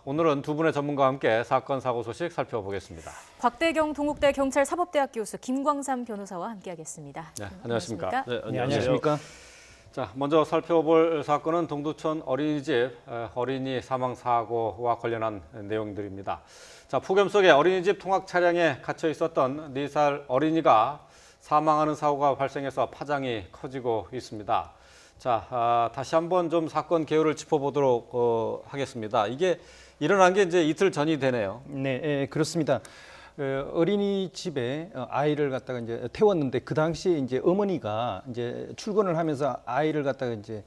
오늘은 두 분의 전문가와 함께 사건 사고 소식 살펴보겠습니다. 곽대경 동국대 경찰사법대학 교수 김광삼 변호사와 함께하겠습니다. 네, 안녕하십니까? 네, 안녕하십니까? 자, 먼저 살펴볼 사건은 동두천 어린이집 어린이 사망 사고와 관련한 내용들입니다. 자, 폭염 속에 어린이집 통학 차량에 갇혀 있었던 4살 어린이가 사망하는 사고가 발생해서 파장이 커지고 있습니다. 자, 다시 한번 좀 사건 개요를 짚어보도록 하겠습니다. 이게 일어난 게 이제 이틀 전이 되네요. 네, 그렇습니다. 어린이집에 아이를 갖다가 이제 태웠는데 그 당시에 이제 어머니가 이제 출근을 하면서 아이를 갖다가 이제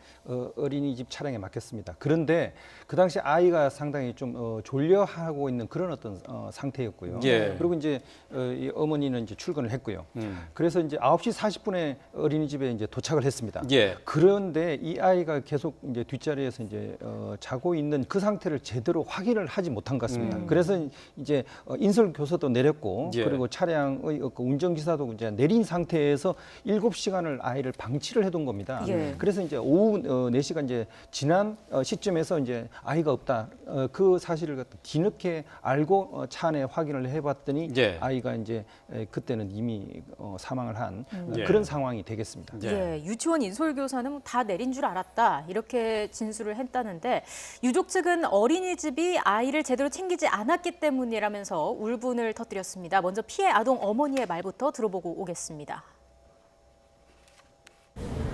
어린이집 차량에 맡겼습니다. 그런데 그 당시 아이가 상당히 좀 졸려하고 있는 그런 어떤 상태였고요. 예. 그리고 이제 이 어머니는 이제 출근을 했고요. 그래서 이제 9시 40분에 어린이집에 이제 도착을 했습니다. 예. 그런데 이 아이가 계속 이제 뒷자리에서 이제 자고 있는 그 상태를 제대로 확인을 하지 못한 것 같습니다. 그래서 이제 인솔 교사도 내렸고 예. 그리고 차량의 그 운전기사도 이제 내린 상태에서 7시간을 아이를 방치를 해둔 겁니다. 예. 그래서 이제 오후 4시간 이제 지난 시점에서 이제 아이가 없다. 그 사실을 뒤늦게 알고 차 안에 확인을 해봤더니 예. 아이가 이제 그때는 이미 사망을 한 예. 그런 상황이 되겠습니다. 예, 유치원 인솔교사는 다 내린 줄 알았다 이렇게 진술을 했다는데 유족 측은 어린이집이 아이를 제대로 챙기지 않았기 때문이라면서 울분을 터뜨렸습니다. 먼저 피해 아동 어머니의 말부터 들어보고 오겠습니다.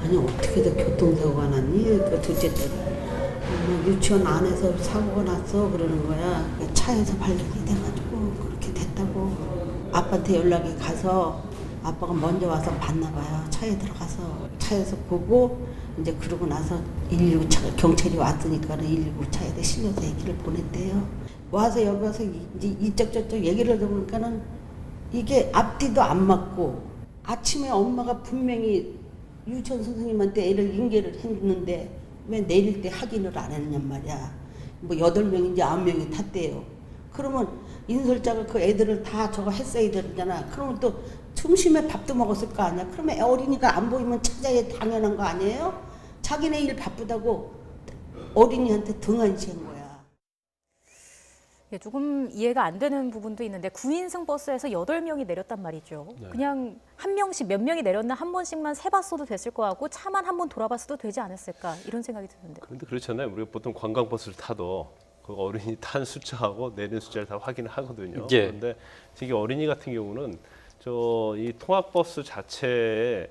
아니 어떻게든 교통사고가 났니? 그 둘째 딸이 유치원 안에서 사고가 났어 그러는 거야. 차에서 발견이 돼가지고 그렇게 됐다고 아빠한테 연락이 가서 아빠가 먼저 와서 봤나 봐요. 차에 들어가서 차에서 보고 이제 그러고 나서 119 차 경찰이 왔으니까 119 차에다 실려서 애기를 보냈대요. 와서 여기 와서 이제 이쪽 저쪽 얘기를 들어보니까는 이게 앞뒤도 안 맞고 아침에 엄마가 분명히 유치원 선생님한테 애를 인계를 했는데 왜 내릴 때 확인을 안 했냔 말이야. 뭐 8명인지 9명이 탔대요. 그러면 인솔자가 그 애들을 다 저거 했어야 되잖아. 그러면 또 점심에 밥도 먹었을 거 아니야. 그러면 어린이가 안 보이면 찾아야 당연한 거 아니에요? 자기네 일 바쁘다고 어린이한테 등한시한 거야. 예, 조금 이해가 안 되는 부분도 있는데 9인승 버스에서 8명이 내렸단 말이죠. 네. 그냥 한 명씩 몇 명이 내렸나 한 번씩만 세봤어도 됐을 거 같고 차만 한 번 돌아봤어도 되지 않았을까 이런 생각이 드는데. 그런데 그렇잖아요. 우리가 보통 관광버스를 타도 그 어린이 탄 숫자하고 내린 숫자를 다 확인을 하거든요. 예. 그런데 특히 어린이 같은 경우는 이 통학버스 자체에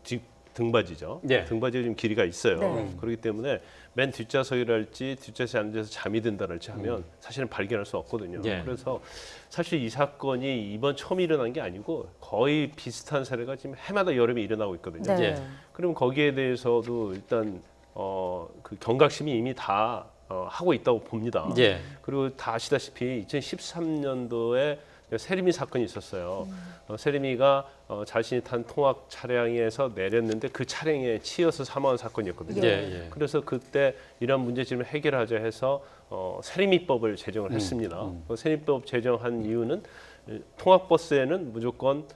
뒷 등받이죠. 예. 등받이가 좀 길이가 있어요. 네. 그렇기 때문에 맨 뒷좌석이랄지 뒷좌석에 앉아서 잠이 든다랄지 하면 사실은 발견할 수 없거든요. 예. 그래서 사실 이 사건이 이번 처음 일어난 게 아니고 거의 비슷한 사례가 지금 해마다 여름에 일어나고 있거든요. 네. 예. 그럼 거기에 대해서도 일단 그 경각심이 이미 다 하고 있다고 봅니다. 예. 그리고 다 아시다시피 2013년도에 세림이 사건이 있었어요. 세림이가 자신이 탄 통학 차량에서 내렸는데 그 차량에 치여서 사망한 사건이었거든요. 예, 예. 그래서 그때 이런 문제점을 해결하자 해서 세림이법을 제정을 했습니다. 그 세림이법 제정한 이유는 통학버스에는 무조건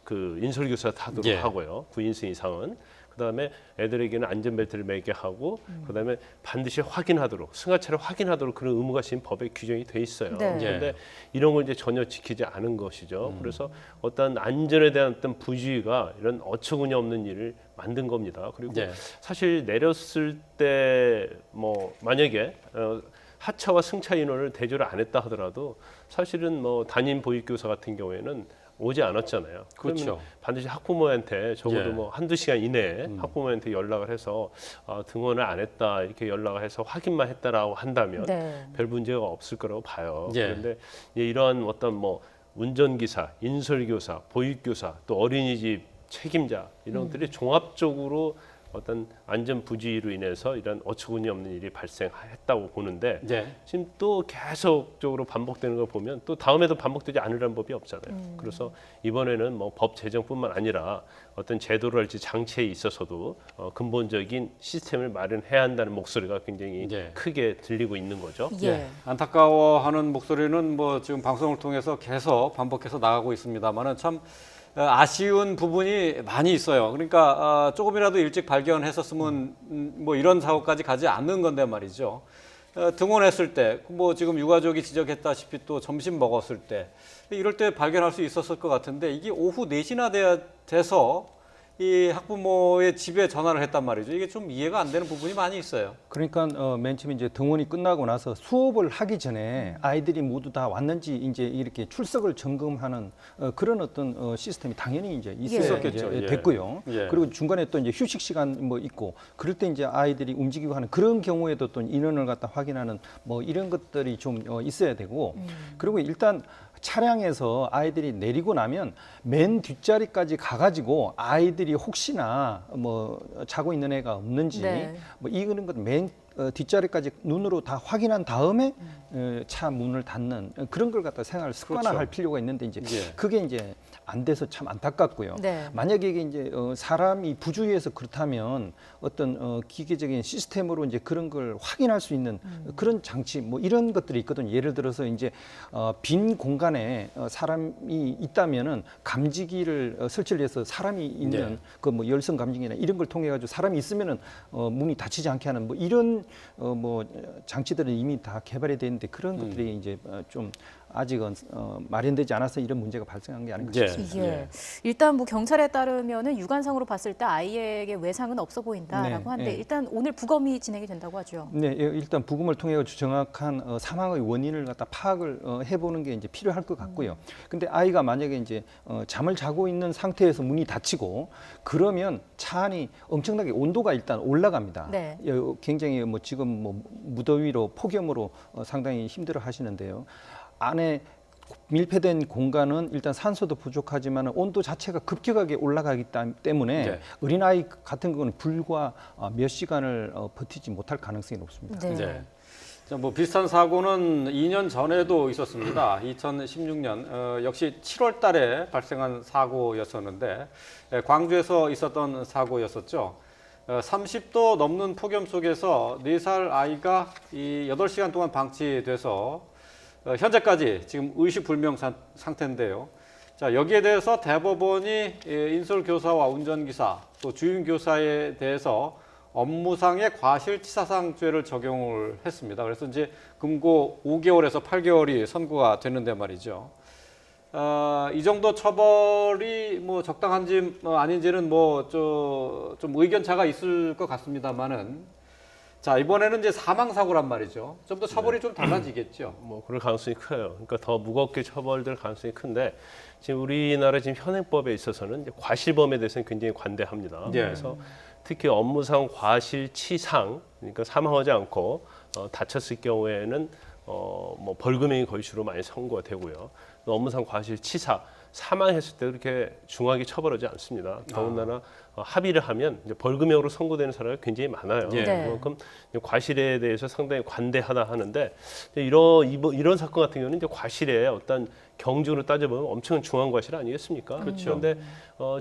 그 인솔교사 타도록 예. 하고요. 9인승 이상은. 그다음에 애들에게는 안전벨트를 매게 하고 그다음에 반드시 확인하도록 승하차를 확인하도록 그런 의무가 지금 법에 규정이 돼 있어요. 네. 그런데 이런 걸 이제 전혀 지키지 않은 것이죠. 그래서 어떤 안전에 대한 어떤 부주의가 이런 어처구니 없는 일을 만든 겁니다. 그리고 예. 사실 내렸을 때 뭐 만약에 하차와 승차 인원을 대조를 안 했다 하더라도 사실은 뭐 담임 보육교사 같은 경우에는 오지 않았잖아요. 그러면 그렇죠. 반드시 학부모한테 적어도 예. 뭐 한두 시간 이내에 학부모한테 연락을 해서 등원을 안 했다 이렇게 연락을 해서 확인만 했다라고 한다면 네. 별 문제가 없을 거라고 봐요. 예. 그런데 이러한 어떤 뭐 운전기사, 인솔교사, 보육교사, 또 어린이집 책임자 이런 것들이 종합적으로 어떤 안전 부주의로 인해서 이런 어처구니 없는 일이 발생했다고 보는데 예. 지금 또 계속적으로 반복되는 걸 보면 또 다음에도 반복되지 않으라는 법이 없잖아요. 그래서 이번에는 뭐 법 제정뿐만 아니라 어떤 제도랄지 장치에 있어서도 근본적인 시스템을 마련해야 한다는 목소리가 굉장히 예. 크게 들리고 있는 거죠. 예. 안타까워하는 목소리는 뭐 지금 방송을 통해서 계속 반복해서 나가고 있습니다만은 참 아쉬운 부분이 많이 있어요. 그러니까 조금이라도 일찍 발견했었으면 뭐 이런 사고까지 가지 않는 건데 말이죠. 등원했을 때, 뭐 지금 유가족이 지적했다시피 또 점심 먹었을 때 이럴 때 발견할 수 있었을 것 같은데 이게 오후 4시나 돼서 이 학부모의 집에 전화를 했단 말이죠. 이게 좀 이해가 안 되는 부분이 많이 있어요. 그러니까 맨 처음에 이제 등원이 끝나고 나서 수업을 하기 전에 아이들이 모두 다 왔는지 이제 이렇게 출석을 점검하는 그런 어떤 시스템이 당연히 이제 있었겠죠. 이제 예. 됐고요. 예. 그리고 중간에 또 이제 휴식 시간 뭐 있고 그럴 때 이제 아이들이 움직이고 하는 그런 경우에도 또 인원을 갖다 확인하는 뭐 이런 것들이 좀 있어야 되고 그리고 일단 차량에서 아이들이 내리고 나면 맨 뒷자리까지 가가지고 아이들이 혹시나 뭐 자고 있는 애가 없는지 네. 뭐 이런 것맨 뒷자리까지 눈으로 다 확인한 다음에 차 문을 닫는 그런 걸 갖다 생활을 습관화할 그렇죠. 필요가 있는데 이제 예. 그게 이제 안 돼서 참 안타깝고요. 네. 만약에 이게 이제 사람이 부주의해서 그렇다면 어떤 기계적인 시스템으로 이제 그런 걸 확인할 수 있는 그런 장치 뭐 이런 것들이 있거든요. 예를 들어서 이제 빈 공간에 사람이 있다면은 감지기를 설치를 해서 사람이 있는 네. 그 뭐 열선 감지기나 이런 걸 통해 가지고 사람이 있으면은 문이 닫히지 않게 하는 뭐 이런 뭐 장치들은 이미 다 개발이 돼 있는데 그런 것들이 이제 좀 아직은 마련되지 않아서 이런 문제가 발생한 게 아닌가 예. 싶습니다. 예. 일단 뭐 경찰에 따르면은 육안상으로 봤을 때 아이에게 외상은 없어 보인다라고 네, 하는데 네. 일단 오늘 부검이 진행이 된다고 하죠. 네, 일단 부검을 통해 가지고 정확한 사망의 원인을 갖다 파악을 해보는 게 이제 필요할 것 같고요. 근데 아이가 만약에 이제 잠을 자고 있는 상태에서 문이 닫히고 그러면 차 안이 엄청나게 온도가 일단 올라갑니다. 네. 굉장히 뭐 지금 뭐 무더위로 폭염으로 상당히 힘들어 하시는데요. 안에 밀폐된 공간은 일단 산소도 부족하지만 온도 자체가 급격하게 올라가기 때문에 네. 어린아이 같은 경우는 불과 몇 시간을 버티지 못할 가능성이 높습니다. 네. 네. 자, 뭐 비슷한 사고는 2년 전에도 있었습니다. 2016년 역시 7월 달에 발생한 사고였었는데 광주에서 있었던 사고였었죠. 30도 넘는 폭염 속에서 4살 아이가 이 8시간 동안 방치돼서 현재까지 지금 의식불명 상태인데요. 자, 여기에 대해서 대법원이 인솔교사와 운전기사 또 주임교사에 대해서 업무상의 과실치사상죄를 적용을 했습니다. 그래서 이제 금고 5개월에서 8개월이 선고가 됐는데 말이죠. 이 정도 처벌이 뭐 적당한지 아닌지는 뭐 좀 의견 차가 있을 것 같습니다만은. 자, 이번에는 이제 사망 사고란 말이죠. 좀 더 처벌이 좀 달라지겠죠. 뭐 그럴 가능성이 커요. 그러니까 더 무겁게 처벌될 가능성이 큰데 지금 우리나라 지금 현행법에 있어서는 이제 과실범에 대해서는 굉장히 관대합니다. 예. 그래서 특히 업무상 과실치상, 그러니까 사망하지 않고 다쳤을 경우에는 뭐 벌금형이 거의 주로 많이 선고가 되고요. 또 업무상 과실치사, 사망했을 때 그렇게 중하게 처벌하지 않습니다. 더군다나 합의를 하면 이제 벌금형으로 선고되는 사람이 굉장히 많아요. 예. 네. 그만큼 과실에 대해서 상당히 관대하다 하는데 이런 사건 같은 경우는 이제 과실의 어떤 경중으로 따져보면 엄청 중한 과실 아니겠습니까? 그렇죠. 그런데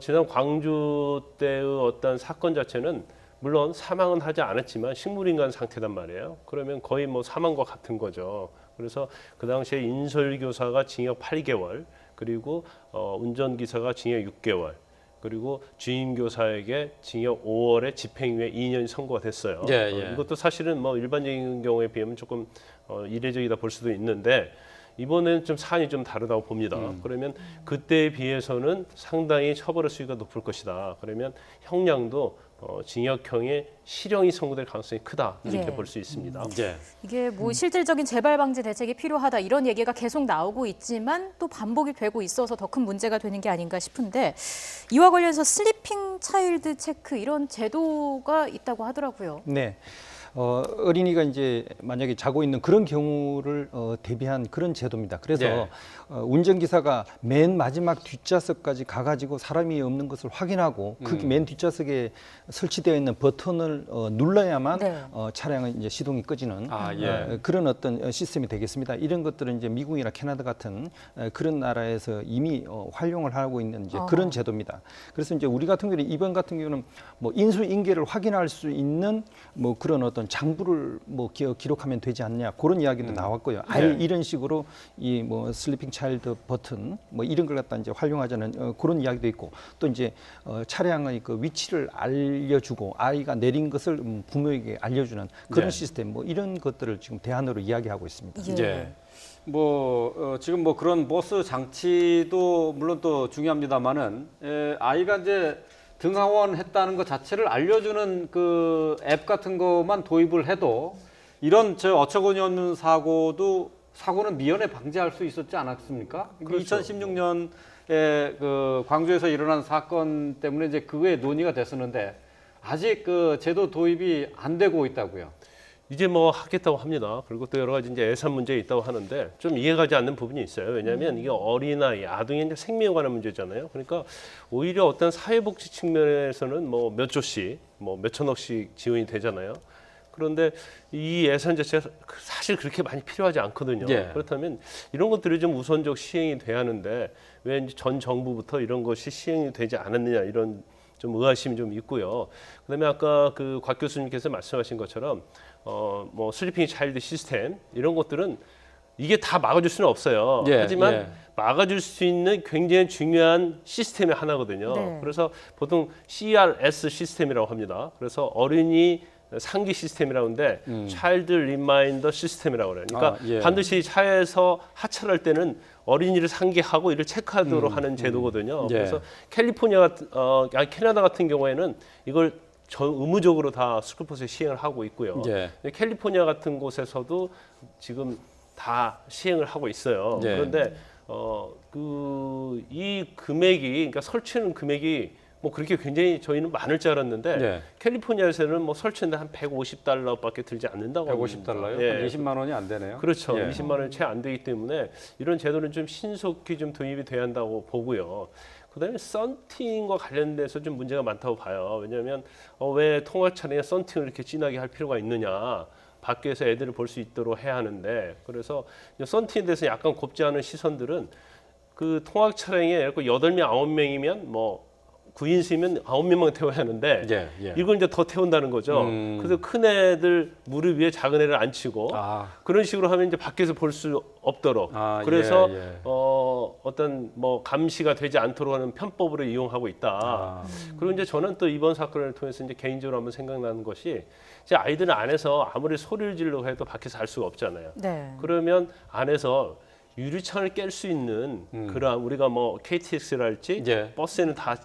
지난 광주 때의 어떤 사건 자체는 물론 사망은 하지 않았지만 식물인간 상태단 말이에요. 그러면 거의 뭐 사망과 같은 거죠. 그래서 그 당시에 인솔교사가 징역 8개월, 그리고 운전기사가 징역 6개월, 그리고 주임교사에게 징역 5월에 집행유예 2년이 선고가 됐어요. 예, 예. 이것도 사실은 뭐 일반적인 경우에 비하면 조금 이례적이다 볼 수도 있는데 이번에는 좀 사안이 좀 다르다고 봅니다. 그러면 그때에 비해서는 상당히 처벌의 수위가 높을 것이다. 그러면 형량도 징역형의 실형이 선고될 가능성이 크다 이렇게 예. 볼 수 있습니다. 예. 이게 뭐 실질적인 재발 방지 대책이 필요하다 이런 얘기가 계속 나오고 있지만 또 반복이 되고 있어서 더 큰 문제가 되는 게 아닌가 싶은데 이와 관련해서 슬리핑 차일드 체크 이런 제도가 있다고 하더라고요. 네. 어린이가 이제 만약에 자고 있는 그런 경우를 대비한 그런 제도입니다. 그래서 네. 운전기사가 맨 마지막 뒷좌석까지 가가지고 사람이 없는 것을 확인하고 그 맨 뒷좌석에 설치되어 있는 버튼을 눌러야만 네. 차량은 이제 시동이 꺼지는 예. 그런 어떤 시스템이 되겠습니다. 이런 것들은 이제 미국이나 캐나다 같은 그런 나라에서 이미 활용을 하고 있는 이제 그런 제도입니다. 그래서 이제 우리 같은 경우는 이번 같은 경우는 뭐 인수인계를 확인할 수 있는 뭐 그런 어떤 어떤 장부를 뭐 기록하면 되지 않냐 그런 이야기도 나왔고요. 아예 이런 식으로 이 뭐 슬리핑 차일드 버튼 뭐 이런 걸 갖다 이제 활용하자는 그런 이야기도 있고 또 이제 차량의 그 위치를 알려주고 아이가 내린 것을 부모에게 알려주는 그런 네. 시스템 뭐 이런 것들을 지금 대안으로 이야기하고 있습니다. 예. 예. 뭐 지금 뭐 그런 버스 장치도 물론 또 중요합니다만은 아이가 이제 등하원했다는 것 자체를 알려주는 그 앱 같은 것만 도입을 해도 이런 어처구니 없는 사고는 미연에 방지할 수 있었지 않았습니까? 그렇죠. 2016년에 그 광주에서 일어난 사건 때문에 이제 그게 논의가 됐었는데 아직 그 제도 도입이 안 되고 있다고요. 이제 뭐 하겠다고 합니다. 그리고 또 여러 가지 이제 예산 문제 있다고 하는데 좀 이해가지 않는 부분이 있어요. 왜냐하면 이게 어린아이, 아동의 이제 생명에 관한 문제잖아요. 그러니까 오히려 어떤 사회복지 측면에서는 뭐 몇 조씩, 뭐 몇 천억씩 지원이 되잖아요. 그런데 이 예산 자체가 사실 그렇게 많이 필요하지 않거든요. 예. 그렇다면 이런 것들이 좀 우선적 시행이 돼야 하는데 왜 이제 전 정부부터 이런 것이 시행이 되지 않았느냐 이런 좀 의아심이 좀 있고요. 그다음에 아까 그 곽 교수님께서 말씀하신 것처럼 뭐 슬리핑 차일드 시스템 이런 것들은 이게 다 막아줄 수는 없어요. 예, 하지만 예. 막아줄 수 있는 굉장히 중요한 시스템의 하나거든요. 네. 그래서 보통 CRS 시스템이라고 합니다. 그래서 어린이 상기 시스템이라고 하는데 차일드 리마인더 시스템이라고 그래요. 그러니까 예. 반드시 차에서 하차할 때는 어린이를 상기하고 이를 체크하도록 하는 제도거든요. 예. 그래서 캐나다 같은 경우에는 이걸 의무적으로 다 스쿨버스에 시행을 하고 있고요. 예. 캘리포니아 같은 곳에서도 지금 다 시행을 하고 있어요. 예. 그런데 이 금액이 그러니까 설치는 금액이 뭐 그렇게 굉장히 저희는 많을 줄 알았는데 예. 캘리포니아에서는 뭐 설치는데 한 $150밖에 들지 않는다고 합니다. $150요? 예. 한 20만 원이 안 되네요. 그렇죠. 예. 20만 원이 채 안 되기 때문에 이런 제도는 좀 신속히 좀 도입이 돼야 한다고 보고요. 그다음에 썬팅과 관련돼서 좀 문제가 많다고 봐요. 왜냐하면 왜 통학 차량에 썬팅을 이렇게 진하게 할 필요가 있느냐. 밖에서 애들을 볼 수 있도록 해야 하는데 그래서 썬팅에 대해서 약간 곱지 않은 시선들은 그 통학 차량에 8명, 9명이면 뭐 9인승이면 9명만 태워야 하는데 예, 예. 이걸 이제 더 태운다는 거죠. 그래서 큰 애들 무릎 위에 작은 애를 앉히고 그런 식으로 하면 이제 밖에서 볼 수 없도록 그래서 예, 예. 어떤 뭐 감시가 되지 않도록 하는 편법으로 이용하고 있다. 그리고 이제 저는 또 이번 사건을 통해서 이제 개인적으로 한번 생각나는 것이 이제 아이들은 안에서 아무리 소리를 지르고 해도 밖에서 할 수가 없잖아요. 네. 그러면 안에서 유리창을 깰 수 있는 그런 우리가 뭐 KTX랄지 예. 버스에는 다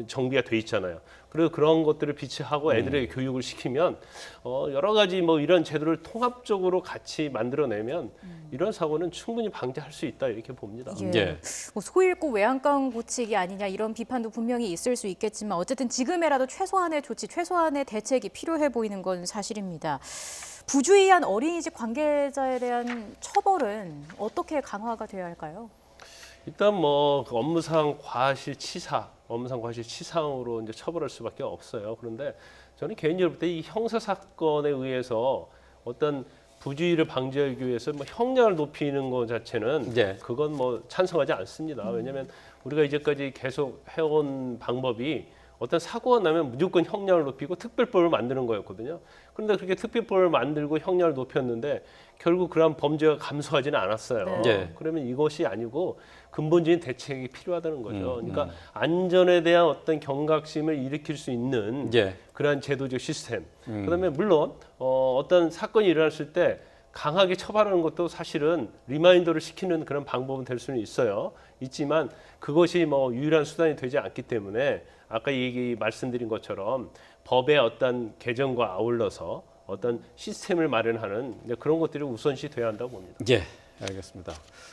정비가 돼 있잖아요. 그리고 그런 것들을 비치하고 애들에게 교육을 시키면 여러 가지 뭐 이런 제도를 통합적으로 같이 만들어내면 이런 사고는 충분히 방지할 수 있다 이렇게 봅니다. 예. 예. 뭐 소 잃고 외양간 고치기 아니냐 이런 비판도 분명히 있을 수 있겠지만 어쨌든 지금이라도 최소한의 조치, 최소한의 대책이 필요해 보이는 건 사실입니다. 부주의한 어린이집 관계자에 대한 처벌은 어떻게 강화가 되어야 할까요? 일단 뭐 업무상 과실치상으로 이제 처벌할 수밖에 없어요. 그런데 저는 개인적으로 볼 때 이 형사 사건에 의해서 어떤 부주의를 방지하기 위해서 뭐 형량을 높이는 것 자체는 예. 그건 뭐 찬성하지 않습니다. 왜냐하면 우리가 이제까지 계속 해온 방법이 어떤 사고가 나면 무조건 형량을 높이고 특별법을 만드는 거였거든요. 그런데 그렇게 특별법을 만들고 형량을 높였는데 결국 그런 범죄가 감소하지는 않았어요. 네. 예. 그러면 이것이 아니고 근본적인 대책이 필요하다는 거죠. 그러니까 안전에 대한 어떤 경각심을 일으킬 수 있는 예. 그러한 제도적 시스템. 그다음에 물론 어떤 사건이 일어났을 때 강하게 처벌하는 것도 사실은 리마인더를 시키는 그런 방법은 될 수는 있지만 그것이 뭐 유일한 수단이 되지 않기 때문에 아까 말씀드린 것처럼 법의 어떤 개정과 아울러서 어떤 시스템을 마련하는 그런 것들이 우선시 돼야 한다고 봅니다. 예, 알겠습니다.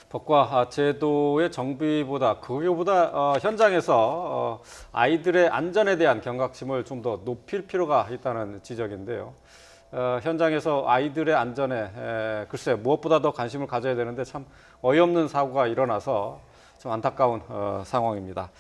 법과 제도의 정비보다 그거보다 현장에서 아이들의 안전에 대한 경각심을 좀 더 높일 필요가 있다는 지적인데요. 현장에서 아이들의 안전에 글쎄 무엇보다 더 관심을 가져야 되는데 참 어이없는 사고가 일어나서 좀 안타까운 상황입니다.